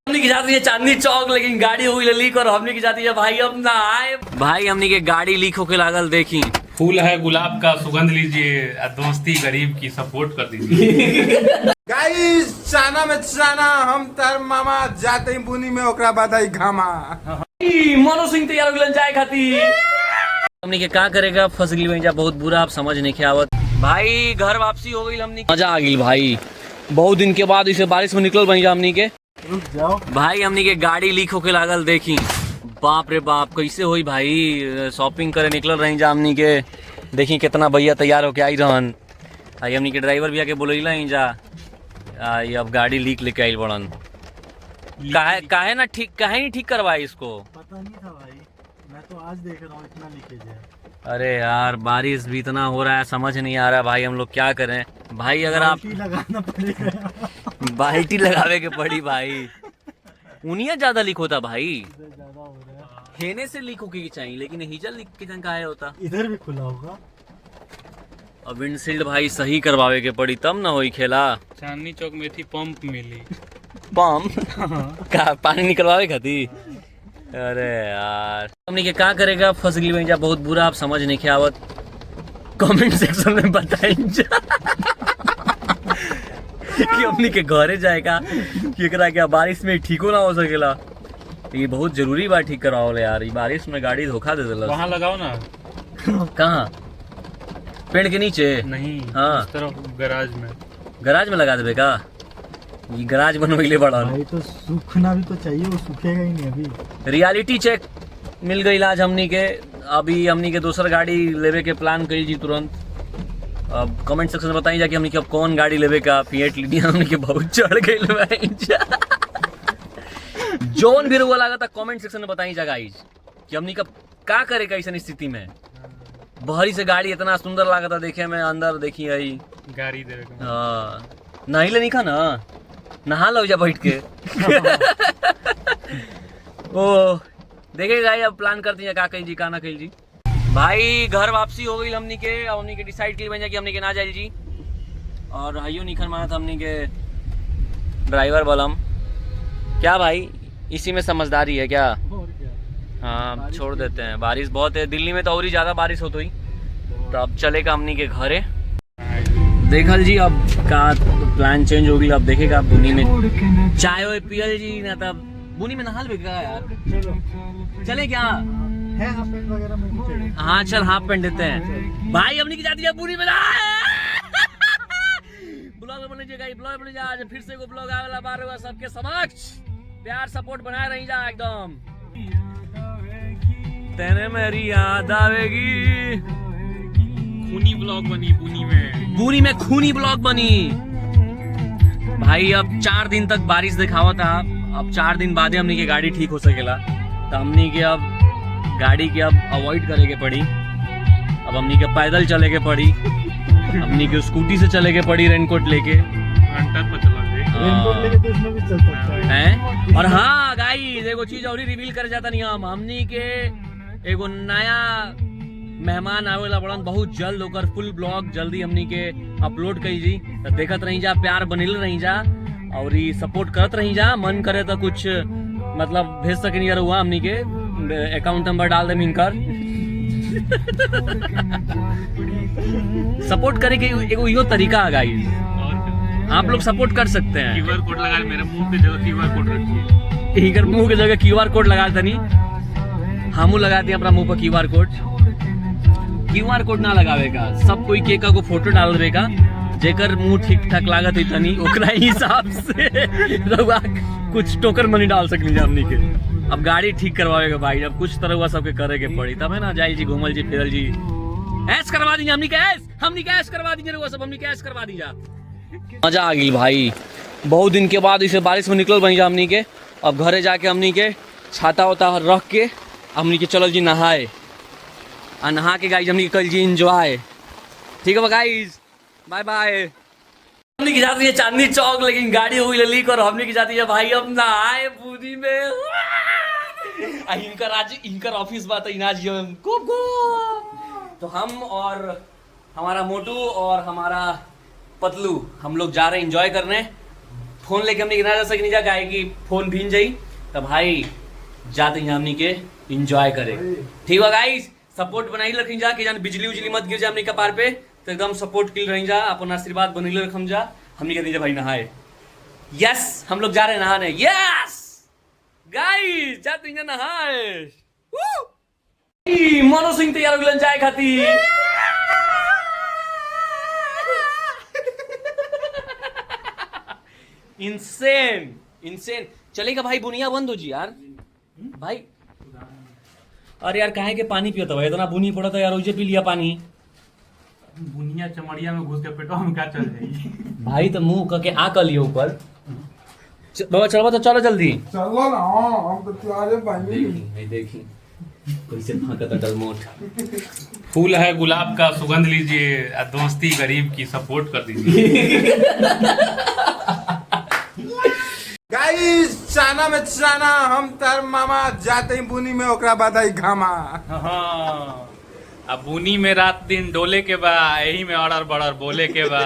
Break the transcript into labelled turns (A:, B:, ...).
A: हमने की जाती है चांदनी चौक, लेकिन गाड़ी हुई लीक और हमने की जाती है भाई अब ना आए। भाई हमने के गाड़ी लीक होके लागल, देखी
B: फूल है गुलाब का, सुगंध लीजिए, दोस्ती गरीब की सपोर्ट कर दीजिए।
C: गाइस चाना में चाना हम तर मामा जाते ही बुनी में ओकरा बाद आई घामा।
A: मनो सिंह तैयार हो गए जाए खातिर। हमने के का करेगा, फंस गई भैया बहुत बुरा, आप समझ नहीं के आवत। भाई घर वापसी हो गई, हमने मजा आ गई भाई, बहुत दिन के बाद इसे बारिश में निकल भैया हमनी के।
C: रुक जाओ
A: भाई हमनी के गाड़ी लीक होके लागल, देखी बाप रे बाप कैसे हुई भाई। शॉपिंग करे निकल रही जा हमनी के, देखी कितना भैया तैयार होके आई रहन। आई हमनी के ड्राइवर भैया के बोलैला ही जा, आई अब गाड़ी लीक लेके आई बड़न। काहे ना ठीक, काहे नहीं ठीक करवाई इसको?
D: पता नहीं था भाई, मैं तो आज देख रहा हूँ इतना लीकेज है।
A: अरे यार बारिश भी इतना हो रहा है, समझ नहीं आ रहा भाई हम लोग क्या करें। भाई अगर आप
D: बाल्टी लगाना पड़ेगा।
A: बाल्टी लगावे के पड़ी भाई, उनिया ज्यादा लीक होता भाई,
D: ज्यादा हो रहा
A: हेने से लीक होके चाहिए, लेकिन हीजल लीक के जंग होता।
D: है, इधर भी खुला होगा।
A: अब विंडशील्ड भाई सही करवावे के पड़ी तब ना होई खेला।
B: चांदनी चौक में थी पंप मिली,
A: पंप का पानी निकलवावे खाती। अरे यार हमने के का करेगा, फंस गई भैया बहुत बुरा, आप समझ नहीं के आवत। कमेंट सेक्शन में बताइए कि हमने के घरे जाएगा कि एकरा क्या बारिश में ठीको ना हो सकेला। ये बहुत जरूरी बात ठीक करवाओ यार, ये बारिश में गाड़ी धोखा दे देला।
B: वहाँ लगाओ ना।
A: कहाँ? पेड़ के नीचे?
B: नहीं,
A: हाँ।
B: इस तरफ गैराज में।
A: गराज में लगा देवे का? ये गराज बनवैले बड़ा।
D: भाई तो सूखना भी तो चाहिए, वो सूखेगा ही नहीं अभी।
A: रियलिटी चेक मिल गई आज हमनी के। अभी हमनी के दूसर गाड़ी लेवे के प्लान करी जी तुरंत। अब कमेंट सेक्शन में बताई जा कि हमनी के अब कौन गाड़ी लेवे का। फिएट लिनिया हमनी के बहुत चढ़ गई। जोन भी रुआ लगा था कमेंट सेक्शन में बताई जा गाइस कि हमनी का का करेगा ऐसी स्थिति में। बहरी से गाड़ी इतना सुंदर लगा था देखे में, अंदर देखी आई
B: गाड़ी दे रहे।
A: हाँ नहीं ले नहीं खा ना, नहा लो जा बैठ के। ओ देखेगा अब प्लान करती है का कही जी का ना कही जी। भाई घर वापसी हो गई हमनी के, और हमनी के डिसाइड की बन कि हमनी के ना जाए जी। और हयो निखन माना था हमनी के ड्राइवर बलम। क्या भाई इसी में समझदारी है क्या?
D: और क्या,
A: हाँ छोड़ देते हैं, बारिश बहुत है दिल्ली में तो और ही ज्यादा बारिश होती हुई। तो अब चलेगा हमनी के घरे। देखल जी अब का प्लान चेंज हो गई। अब देखेगा बुनी में चाय वाय पियल जी ना, तब बुनी में नहाल बेगा यार। चले क्या?
D: है हाफ पैंट वगैरह में कुछ?
A: हाँ चल हाफ पेंट देते हैं भाई। हमने की जाती है बुनी में ब्लॉग बनेगा, ब्लॉग बने जा। आज फिर से वो ब्लॉग आने वाला बार हुआ सबके समक्ष। प्यार सपोर्ट बनाए रही जा एकदम। तेने मेरी याद आवेगी।
B: खूनी ब्लॉग बनी
A: बुनी में खूनी ब्लॉग बनी भाई। अब 4 दिन तक बारिश दिखावा था, अब 4 दिन बाद हमने की गाड़ी ठीक हो सकेला। तो हमने के अब गाड़ी के अब अवॉइड करे के पड़ी। अब हमने के पैदल चले के पड़ी, हमने के स्कूटी से चले के पड़ी रेनकोट लेके।
B: अंटर पर चला गए।
D: रेनकोट लेके तो इसमें भी चल सकता है।
A: हैं? और हाँ गाइस एगो चीज और ही रिवील कर जाता नहीं, हम हमनी के एगो नया मेहमान आवेला बड़न बहुत जल्द, ओकर फुल ब्लॉग जल्दी हमनी के अपलोड करी जी। तो देखत रही जा, प्यार बनिल रही जा और ये सपोर्ट करत रही जा। मन करे तो कुछ मतलब भेज सके यार, हुआ हमनी के अकाउंट नंबर डाल दे इनकर। सपोर्ट करे के एगो यो तरीका है गाइस,
B: और क्या?
A: आप लोग सपोर्ट कर सकते हैं।
B: QR कोड लगा, मेरे मुंह पे जगह QR कोड रखिए।
A: इनकर मुंह की जगह QR कोड लगा दनी, हमू लगाते हैं अपना मुंह पर QR कोड। QR कोड ना लगावेगा, सब कोई केका को फोटो डाल देगा, जेकर मुंह ठीक ठाक लागत है तनी ओकरा हिसाब से रउआ कुछ टोकन मनी डाल सकनी हमनी के। अब गाड़ी ठीक करवाएगा भाई, अब कुछ तरह हुआ सबके करे के पड़ी, तब है ना जाई जी घूमल जी फिरल जी। ऐश करवा दीजिए हमनी के, ऐश करवा दीजिए रउआ सब, हमनी के ऐश करवा दीजिए। मजा आ गई भाई, बहुत दिन के बाद इसे बारिश में निकल बनी जा हमनी के। अब घरे जाके हमनी के छाता वाता रख के हमनी के चलो जी नहाए, और नहा के गाइस हमनी कल जी एंजॉय। ठीक है गाइस, बाय बाय। हमनी की जाती है चांदनी चौक, लेकिन गाड़ी हुई लीक और हमनी की जाती है भाई अब ना आए पूरी में। इनकर ऑफिस बात है तो हम और हमारा मोटू और हमारा पतलू हम लोग जा रहे हैं एंजॉय करने। फोन लेके हमने ना जा सके जा गाय की फोन भीन जाई तो भाई जाते हैं हमनी के एंजॉय करे। ठीक है गाइस, सपोर्ट बनाई रखी जा कि जान बिजली उजली मत गिर जा हमनी कपार पे, तो एकदम सपोर्ट किल रही जा, अपन आशीर्वाद बनैले रखम जा। हमनी के दीजिए भाई नहाए। यस, हम लोग जा रहे हैं नहाने। यस गाइस, जाते हैं नहाए। मनो सिंह तैयार हो गए चाय खाती। इंसेन चलेगा भाई, बुनिया बंद हो जी यार भाई। अरे यार काहे के पानी पियो तो इतना बुनी पड़ा था यार, उजे पी लिया पानी।
B: बुनिया चमड़िया में घुस के पेटवा में क्या चल जाएगी
A: भाई तो मुंह करके आ कर लियो ऊपर। बाबा चलो तो चलो जल्दी।
C: चलो ना, हम तो तुम्हारे भाई।
A: देखी कैसे भागता डलमोट।
B: फूल है गुलाब का, सुगंध लीजिए, दोस्ती गरीब की, सपोर्ट कर दीजिए।
C: गाइस चाना में चाना, हम तार मामा जाते ही बुनी में ओकरा बाद आई घामा।
B: हाँ, अब बुनी में रात दिन डोले के बा, यही में अड़र बड़र बोले के बा।